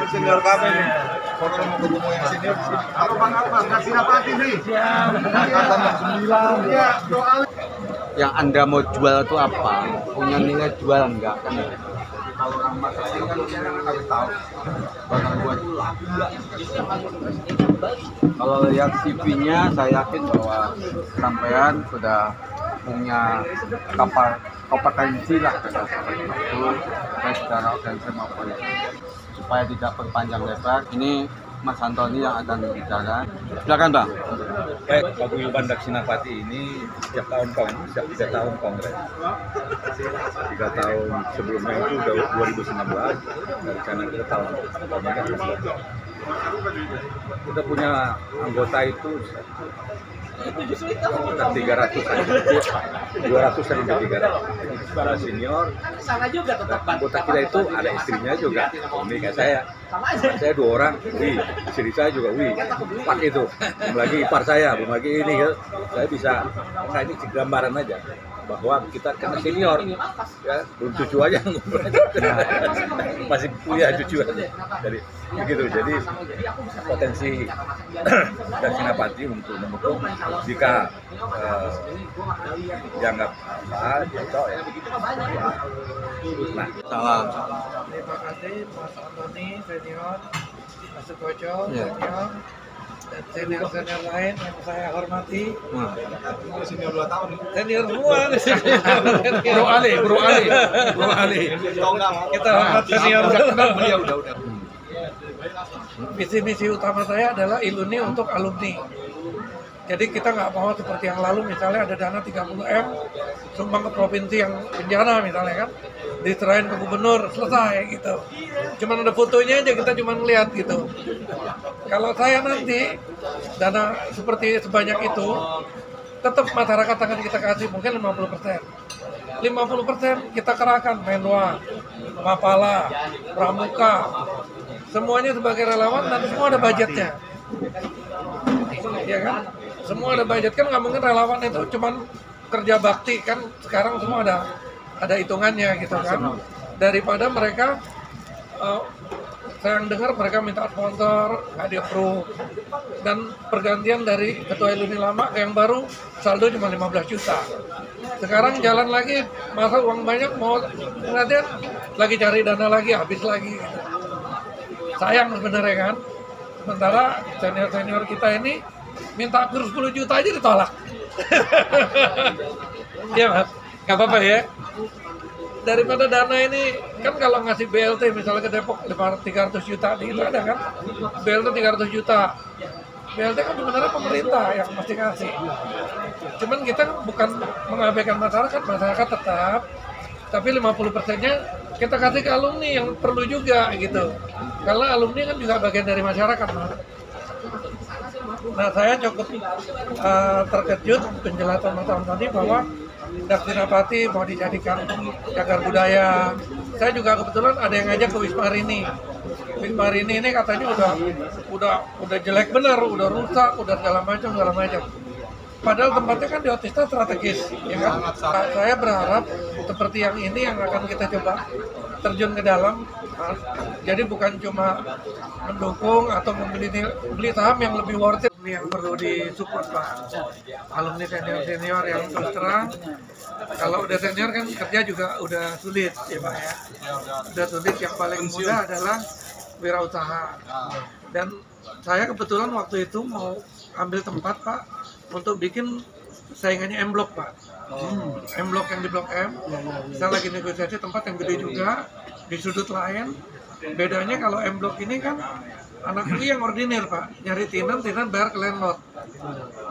Senior kami nih. Kalau mau ketemu yang senior, halo Bang Akbar, kasih rapati nih. Angkatan 9. Ya, doa. Yang Anda mau jual itu apa? Punya nilai jual enggak? Kan kalau orang marketing kan harus tahu barang buat jual. Kalau lihat CV-nya, saya yakin bahwa sampean sudah punya kompetensi lah itu baik secara organisasi maupun supaya tidak berpanjang lebar. Ini Mas Antoni yang akan bicara. Silakan Bang. Baik, Paguyuban Daksinapati ini setiap 3 tahun kongres. 3 tahun sebelumnya itu udah 2019, rencana kita tahun ini. Kita punya anggota itu sekitar 300 aja, 200 sampai 300. Para senior, anggota kita itu ada istrinya juga, ini kayak saya 2 orang, istri saya juga, 4 itu, belum lagi ipar saya, belum lagi ini, ya. Saya bisa, nah ini gambaran aja bahwa kita karena senior, ya belum cucu aja, masih punya cucu aja, jadi begitu. Jadi potensi Daksinapati untuk mendukung jika dianggap cocok ya. Nah, Salam. Terima kasih Mas Antoni senior, Mas Sukoco senior, dan senior-senior lain yang saya hormati. Senior 2 tahun. Senior semua nih. Bro Ali. Kita hormat senior. Beliau udah. Visi misi utama saya adalah Iluni untuk alumni. Jadi kita nggak mau seperti yang lalu, misalnya ada dana 30M sumbang ke provinsi yang bencana misalnya kan, diserahin ke gubernur, selesai gitu. Cuman ada fotonya aja, kita cuma ngeliat gitu. Kalau saya nanti dana seperti sebanyak itu, tetap masyarakat akan kita kasih mungkin 50%. 50% kita kerahkan Menwa, Mapala, Pramuka, semuanya sebagai relawan, nanti semua ada budgetnya. Ya kan? Semua ada budget, kan nggak mungkin relawan itu cuman kerja bakti kan, sekarang semua ada hitungannya gitu kan. Daripada mereka saya yang dengar mereka minta sponsor nggak di-approve, dan pergantian dari ketua Iluni lama ke yang baru saldo cuma 15 juta. Sekarang jalan lagi, masa uang banyak mau perhatian lagi cari dana lagi, habis lagi gitu. Sayang sebenarnya kan. Sementara senior-senior kita ini minta kur 10 juta aja ditolak. Iya Mas, nggak apa-apa ya. Daripada dana ini, kan kalau ngasih BLT misalnya ke Depok 300 juta, itu ada kan? BLT 300 juta. BLT kan sebenarnya pemerintah yang mesti ngasih. Cuman kita bukan mengabaikan masyarakat tetap, tapi 50%-nya kita kasih ke alumni yang perlu juga gitu. Karena alumni kan juga bagian dari masyarakat, Mas. Nah, saya cukup terkejut penjelasan Mas Antoni bahwa Daksinapati mau dijadikan cagar budaya. Saya juga kebetulan ada yang ngajak ke Wisma Rini. Wisma Rini ini katanya udah jelek benar, udah rusak, udah segala macam. Padahal tempatnya kan di Otista strategis, ya kan? Saya berharap seperti yang ini yang akan kita coba terjun ke dalam. Jadi bukan cuma mendukung atau beli saham yang lebih worth it, yang perlu disupport Pak. Alumni senior yang terus terang, kalau udah senior kan kerja juga udah sulit ya Pak ya. Udah sulit, yang paling mudah adalah wirausaha. Dan saya kebetulan waktu itu mau ambil tempat Pak untuk bikin saingannya M-Block Pak. M-Block yang di Blok M, saya lagi negosiasi tempat yang gede juga di sudut lain. Bedanya kalau M-Block ini kan anak kuliah yang ordinir Pak, nyari tenan bayar ke landlord.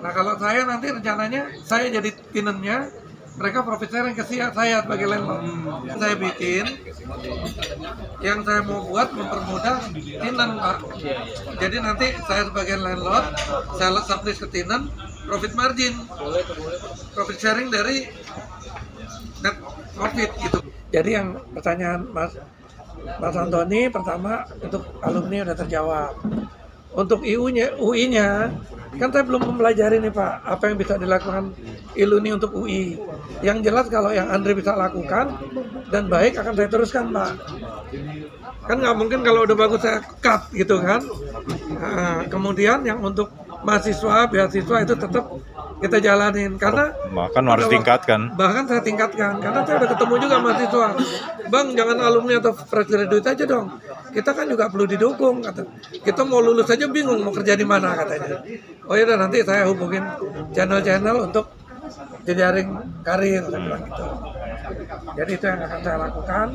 Nah kalau saya nanti rencananya saya jadi tenannya, mereka profit sharing ke saya sebagai landlord. Saya bikin yang saya mau buat mempermudah tenan Pak. Jadi nanti saya sebagai landlord, saya sublease ke tenan, profit margin, profit sharing dari net profit gitu. Jadi yang pertanyaan Mas Antoni pertama untuk alumni udah terjawab. Untuk UI-nya Kan saya belum mempelajari nih Pak, apa yang bisa dilakukan Iluni untuk UI. Yang jelas kalau yang Andre bisa lakukan dan baik akan saya teruskan Pak. Kan nggak mungkin kalau udah bagus saya cut gitu kan. Nah, kemudian yang untuk mahasiswa, beasiswa itu tetap kita jalanin karena bahkan harus tingkatkan. Bahkan saya tingkatkan karena saya udah ketemu juga mahasiswa. Bang, jangan alumni atau fresh graduate aja dong. Kita kan juga perlu didukung kata. Kita mau lulus aja bingung mau kerja di mana katanya. Oh ya udah nanti saya hubungin channel-channel untuk jejaring karir saya bilang gitu. Jadi itu yang akan saya lakukan.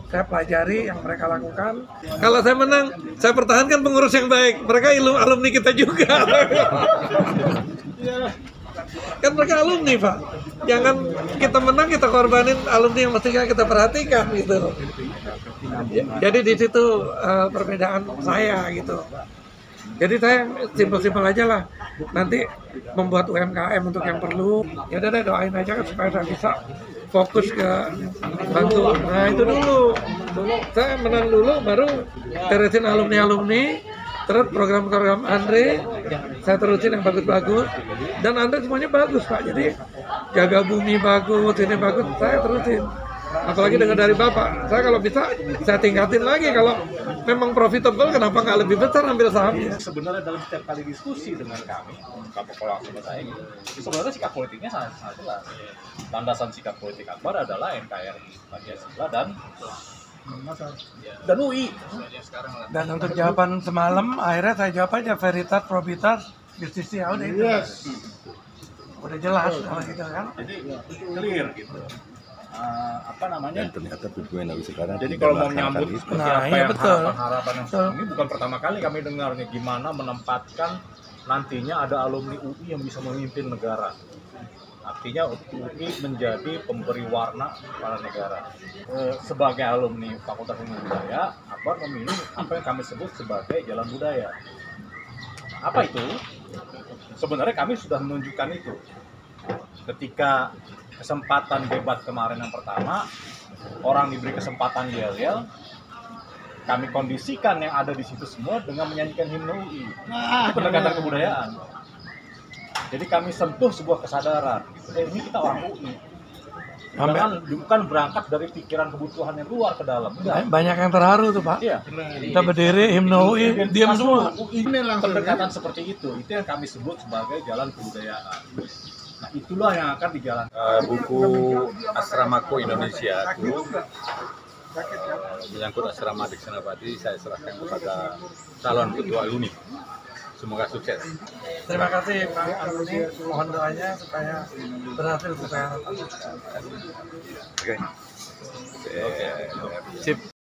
Saya pelajari yang mereka lakukan. Kalau saya menang, saya pertahankan pengurus yang baik. Mereka alumni kita juga. Kan mereka alumni Pak. Jangan kita menang kita korbanin alumni yang mestinya kita perhatikan gitu. Jadi di situ perbedaan saya gitu. Jadi saya simpel-simpel aja lah. Nanti membuat UMKM untuk yang perlu. Ya udah deh doain aja kan supaya saya bisa fokus ke bantu. Nah itu dulu. Saya menang dulu baru terusin alumni-alumni. Terus program-program Andre saya terusin yang bagus-bagus. Dan Andre semuanya bagus Pak. Jadi jaga bumi bagus, ini bagus. Saya terusin. Apalagi dengar dari Bapak, saya kalau bisa saya tingkatin lagi. Kalau memang profitable, kenapa nggak lebih besar ambil sahamnya? Sebenarnya dalam setiap kali diskusi dengan kami, kalau sama saya, sebenarnya sikap politiknya sangat jelas. Landasan sikap politik Akbar adalah NKRI, Pancasila dan UI. Dan untuk jawaban semalam, akhirnya saya jawab aja Veritas, Probitas, Justisia udah itu. Udah jelas kalau gitu kan. Jadi clear gitu. Dan ternyata tujuan dari sekarang. Jadi kalau mau menyambut seperti apa iya, yang betul. harapan ini bukan pertama kali kami dengarnya gimana menempatkan nantinya ada alumni UI yang bisa memimpin negara. Artinya UI menjadi pemberi warna pada negara. Sebagai alumni Fakultas Ilmu Budaya, Akbar memilih apa yang kami sebut sebagai jalan budaya. Apa itu? Sebenarnya kami sudah menunjukkan itu. Ketika kesempatan debat kemarin yang pertama, orang diberi kesempatan yel-yel, kami kondisikan yang ada di situ semua dengan menyanyikan himne UI. Itu pendekatan kebudayaan. Jadi kami sentuh sebuah kesadaran. Ini kita orang UI. Bukan berangkat dari pikiran kebutuhan yang luar ke dalam. Enggak. Banyak yang terharu tuh Pak. Iya. Kita berdiri himne UI, diam semua. Ini pendekatan seperti itu yang kami sebut sebagai jalan kebudayaan. Nah itulah yang akan dijalankan. Buku Asramaku Indonesia itu menyangkut asrama Diksenapati saya serahkan kepada calon ketua alumni. Semoga sukses. Terima kasih Pak Alumni, mohon doanya supaya berhasil supaya Oke. Sip.